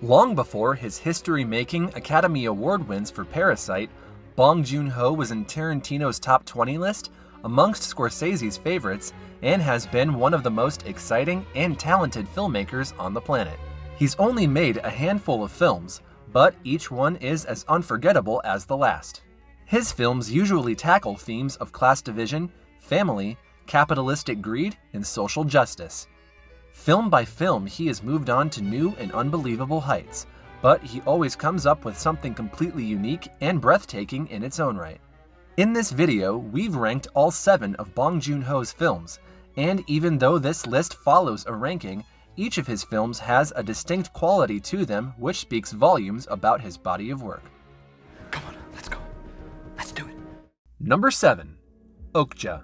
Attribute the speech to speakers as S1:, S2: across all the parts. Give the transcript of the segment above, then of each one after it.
S1: Long before his history-making Academy Award wins for Parasite, Bong Joon-ho was in Tarantino's top 20 list, amongst Scorsese's favorites, and has been one of the most exciting and talented filmmakers on the planet. He's only made a handful of films, but each one is as unforgettable as the last. His films usually tackle themes of class division, family, capitalistic greed, and social justice. Film by film, he has moved on to new and unbelievable heights, but he always comes up with something completely unique and breathtaking in its own right. In this video, we've ranked all 7 of Bong Joon-ho's films, and even though this list follows a ranking, each of his films has a distinct quality to them which speaks volumes about his body of work.
S2: Come on, let's go. Let's do it.
S1: Number 7. Okja.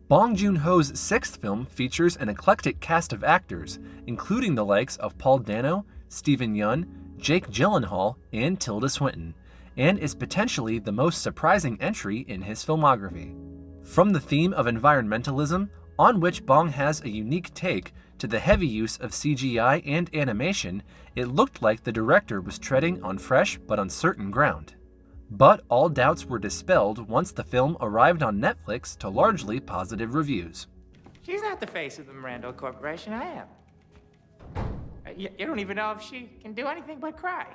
S1: Bong Joon-ho's 6th film features an eclectic cast of actors, including the likes of Paul Dano, Steven Yeun, Jake Gyllenhaal, and Tilda Swinton, and is potentially the most surprising entry in his filmography. From the theme of environmentalism, on which Bong has a unique take, to the heavy use of CGI and animation, it looked like the director was treading on fresh but uncertain ground. But all doubts were dispelled once the film arrived on Netflix to largely positive reviews.
S3: She's not the face of the Miranda Corporation, I am. You don't even know if she can do anything but cry.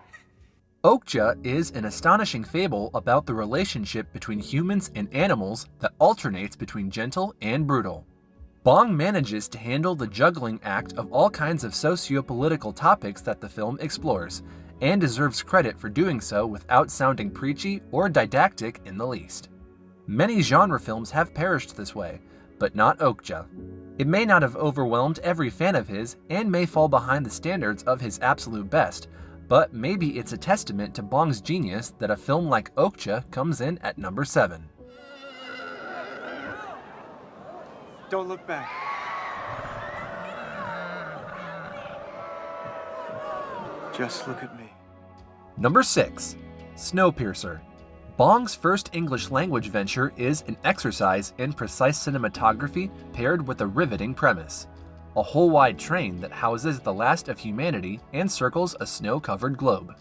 S1: Okja is an astonishing fable about the relationship between humans and animals that alternates between gentle and brutal. Bong manages to handle the juggling act of all kinds of socio-political topics that the film explores, and deserves credit for doing so without sounding preachy or didactic in the least. Many genre films have perished this way, but not Okja. It may not have overwhelmed every fan of his and may fall behind the standards of his absolute best, but maybe it's a testament to Bong's genius that a film like Okja comes in at number 7.
S2: Don't look back. Just look at me.
S1: Number 6. Snowpiercer. Bong's first English language venture is an exercise in precise cinematography paired with a riveting premise. A hole-wide train that houses the last of humanity and circles a snow-covered globe.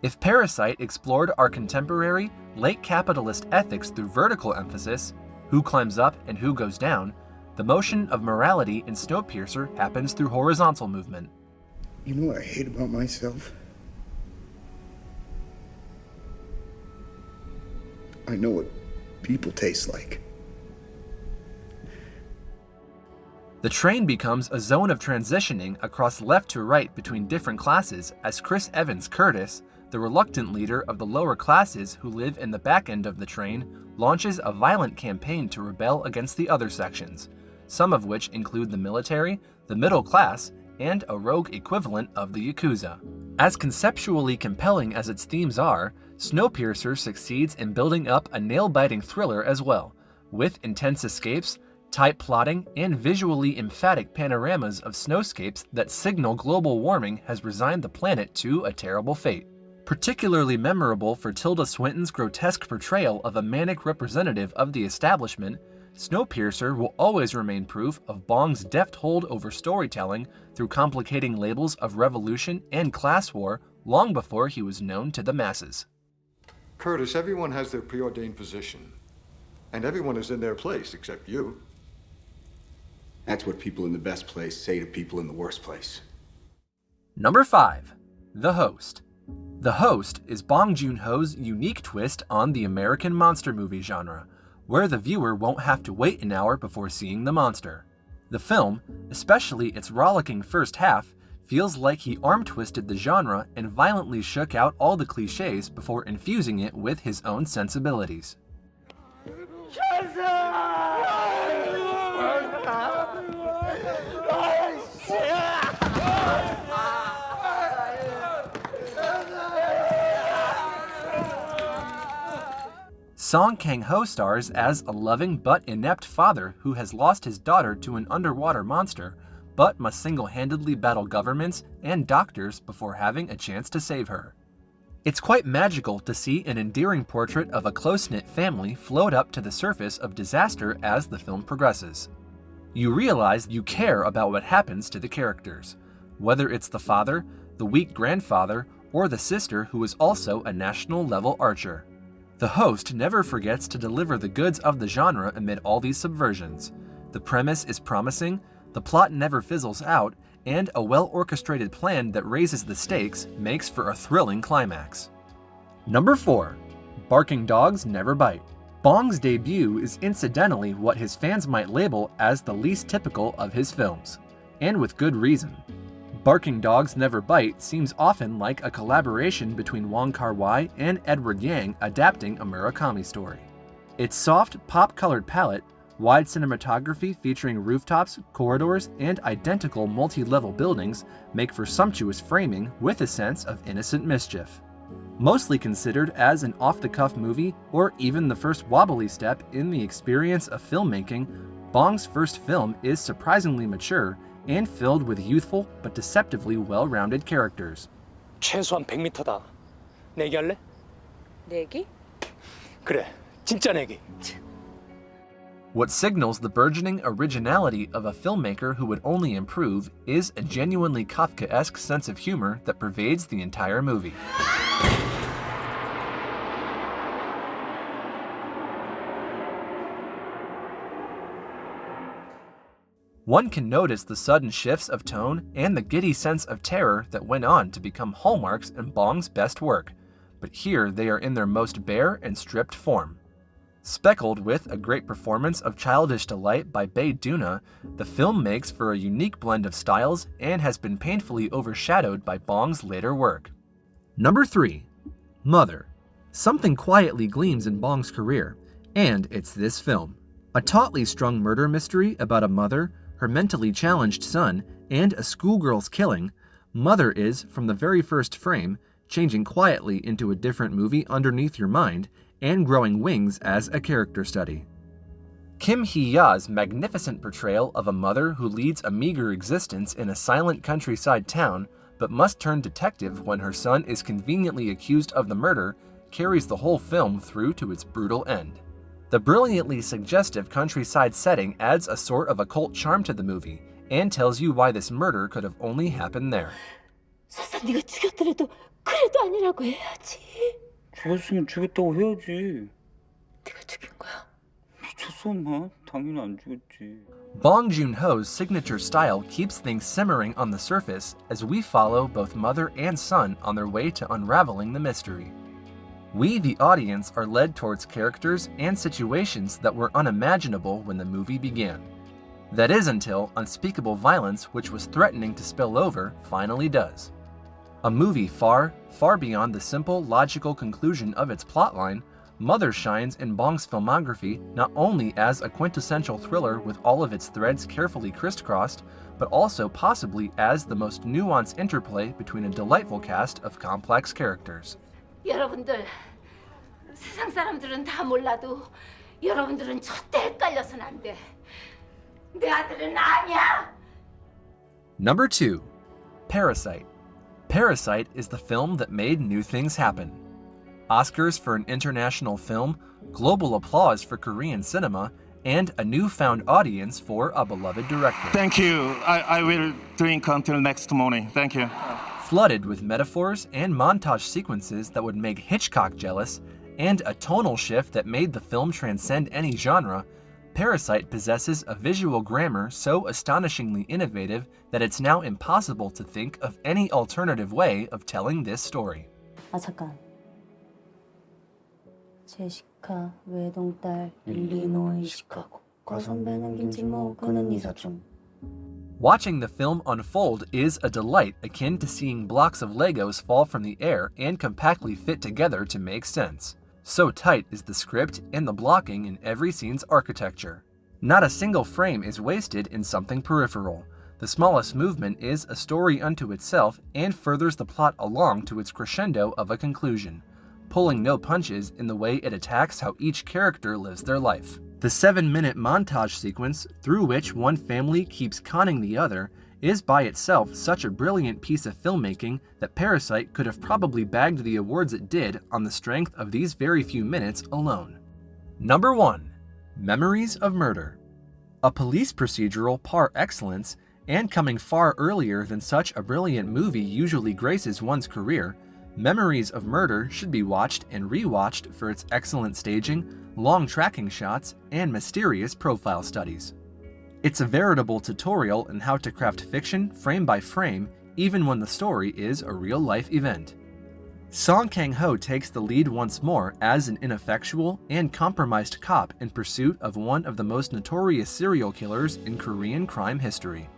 S1: If Parasite explored our contemporary, late capitalist ethics through vertical emphasis, who climbs up and who goes down, the motion of morality in Snowpiercer happens through horizontal movement.
S4: You know what I hate about myself? I know what people taste like.
S1: The train becomes a zone of transitioning across left to right between different classes as Chris Evans Curtis, the reluctant leader of the lower classes who live in the back end of the train, launches a violent campaign to rebel against the other sections, some of which include the military, the middle class, and a rogue equivalent of the Yakuza. As conceptually compelling as its themes are, Snowpiercer succeeds in building up a nail-biting thriller as well, with intense escapes, tight plotting, and visually emphatic panoramas of snowscapes that signal global warming has resigned the planet to a terrible fate. Particularly memorable for Tilda Swinton's grotesque portrayal of a manic representative of the establishment, Snowpiercer will always remain proof of Bong's deft hold over storytelling through complicating labels of revolution and class war long before he was known to the masses.
S5: Curtis, everyone has their preordained position. And everyone is in their place except you.
S4: That's what people in the best place say to people in the worst place.
S1: Number 5. The Host. The Host is Bong Joon-ho's unique twist on the American monster movie genre, where the viewer won't have to wait an hour before seeing the monster. The film, especially its rollicking first half, feels like he arm-twisted the genre and violently shook out all the cliches before infusing it with his own sensibilities. Song Kang-ho stars as a loving but inept father who has lost his daughter to an underwater monster, but must single-handedly battle governments and doctors before having a chance to save her. It's quite magical to see an endearing portrait of a close-knit family float up to the surface of disaster as the film progresses. You realize you care about what happens to the characters, whether it's the father, the weak grandfather, or the sister who is also a national-level archer. The host never forgets to deliver the goods of the genre amid all these subversions. The premise is promising, the plot never fizzles out, and a well-orchestrated plan that raises the stakes makes for a thrilling climax. Number 4. Barking Dogs Never Bite. Bong's debut is incidentally what his fans might label as the least typical of his films, and with good reason. Barking Dogs Never Bite seems often like a collaboration between Kar-Wai and Edward Yang adapting a Murakami story. Its soft, pop-colored palette, wide cinematography featuring rooftops, corridors, and identical multi-level buildings make for sumptuous framing with a sense of innocent mischief. Mostly considered as an off-the-cuff movie or even the first wobbly step in the experience of filmmaking, Bong's first film is surprisingly mature and filled with youthful but deceptively well-rounded characters.
S6: 최소한 100m다. 내기 할래?
S7: 내기?
S6: 그래, 진짜 내기.
S1: What signals the burgeoning originality of a filmmaker who would only improve is a genuinely Kafkaesque sense of humor that pervades the entire movie. One can notice the sudden shifts of tone and the giddy sense of terror that went on to become hallmarks in Bong's best work, but here they are in their most bare and stripped form. Speckled with a great performance of childish delight by Bae Doona, the film makes for a unique blend of styles and has been painfully overshadowed by Bong's later work. Number 3. Mother. Something quietly gleams in Bong's career, and it's this film. A tautly strung murder mystery about a mother, her mentally challenged son, and a schoolgirl's killing, Mother is, from the very first frame, changing quietly into a different movie underneath your mind and growing wings as a character study. Kim Hee-ya's magnificent portrayal of a mother who leads a meager existence in a silent countryside town but must turn detective when her son is conveniently accused of the murder carries the whole film through to its brutal end. The brilliantly suggestive countryside setting adds a sort of occult charm to the movie and tells you why this murder could have only happened there.
S7: 설사 네가 죽였더라도 그래도 아니라고 해야지.
S8: 죽였으면 죽였다고 해야지.
S7: 네가 죽인 거야?
S8: 미쳤어, 엄마. 당연히 안 죽였지.
S1: Bong Joon-ho's signature style keeps things simmering on the surface as we follow both mother and son on their way to unraveling the mystery. We, the audience, are led towards characters and situations that were unimaginable when the movie began. That is until unspeakable violence, which was threatening to spill over, finally does. A movie far, far beyond the simple, logical conclusion of its plotline, Mother shines in Bong's filmography not only as a quintessential thriller with all of its threads carefully crisscrossed, but also possibly as the most nuanced interplay between a delightful cast of complex characters.
S7: 여러분들, 세상 사람들은 다 몰라도 여러분들은 절대 헷갈려서는 안 돼. 내 아들은 아니야.
S1: Number 2. Parasite. Parasite is the film that made new things happen. Oscars for an international film, global applause for Korean cinema, and a newfound audience for a beloved director.
S9: Thank you. I will drink until next morning. Thank you.
S1: Flooded with metaphors and montage sequences that would make Hitchcock jealous, and a tonal shift that made the film transcend any genre, Parasite possesses a visual grammar so astonishingly innovative that it's now impossible to think of any alternative way of telling this story.
S10: 아 잠깐. 제시카 외동딸 일리노이 시카고 과선배는 김치모 그는 이사촌.
S1: Watching the film unfold is a delight akin to seeing blocks of Legos fall from the air and compactly fit together to make sense. So tight is the script and the blocking in every scene's architecture. Not a single frame is wasted in something peripheral. The smallest movement is a story unto itself and furthers the plot along to its crescendo of a conclusion, pulling no punches in the way it attacks how each character lives their life. The 7-minute montage sequence through which one family keeps conning the other is by itself such a brilliant piece of filmmaking that Parasite could have probably bagged the awards it did on the strength of these very few minutes alone. Number 1. Memories of Murder. A police procedural par excellence, And coming far earlier than such a brilliant movie usually graces one's career, Memories of Murder should be watched and rewatched for its excellent staging, long tracking shots, and mysterious profile studies. It's a veritable tutorial in how to craft fiction frame by frame, even when the story is a real-life event. Song Kang-ho takes the lead once more as an ineffectual and compromised cop in pursuit of one of the most notorious serial killers in Korean crime history.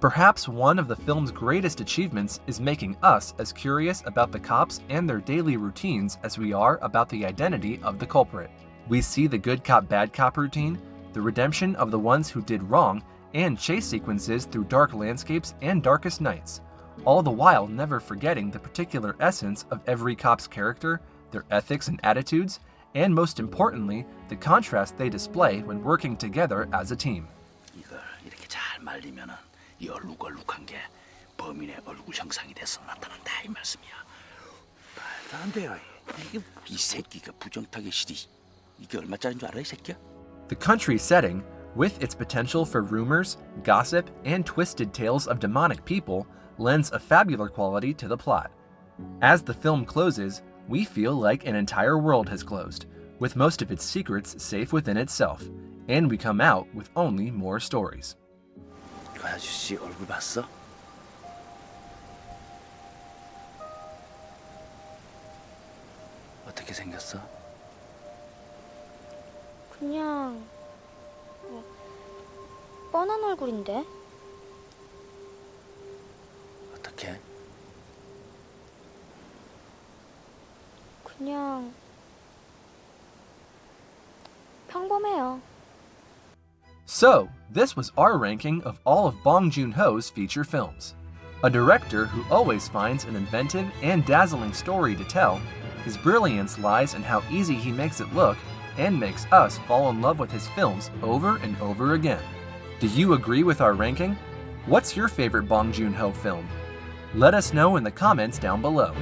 S1: Perhaps one of the film's greatest achievements is making us as curious about the cops and their daily routines as we are about the identity of the culprit. We see the good cop bad cop routine, the redemption of the ones who did wrong, and chase sequences through dark landscapes and darkest nights, all the while never forgetting the particular essence of every cop's character, their ethics and attitudes, and most importantly, the contrast they display when working together as a team.
S11: 이걸 이렇게 잘 말리면은 이 얼룩얼룩한 게 범인의 얼굴 형상이 돼서 나타난다 이 말씀이야. 말도 안 돼요. 이게 이 새끼가 부정타겟이지. 이게 얼마짜리인 줄 알아 이 새끼야?
S1: The country setting, with its potential for rumors, gossip, and twisted tales of demonic people, lends a fabular quality to the plot. As the film closes, we feel like an entire world has closed, with most of its secrets safe within itself, and we come out with only more stories.
S11: 그 아저씨 얼굴 봤어? 어떻게 생겼어?
S10: 그냥 뻔한 얼굴인데?
S11: 어떻게?
S10: 그냥 평범해요.
S1: So, this was our ranking of all of Bong Joon-ho's feature films. A director who always finds an inventive and dazzling story to tell, his brilliance lies in how easy he makes it look and makes us fall in love with his films over and over again. Do you agree with our ranking? What's your favorite Bong Joon-ho film? Let us know in the comments down below.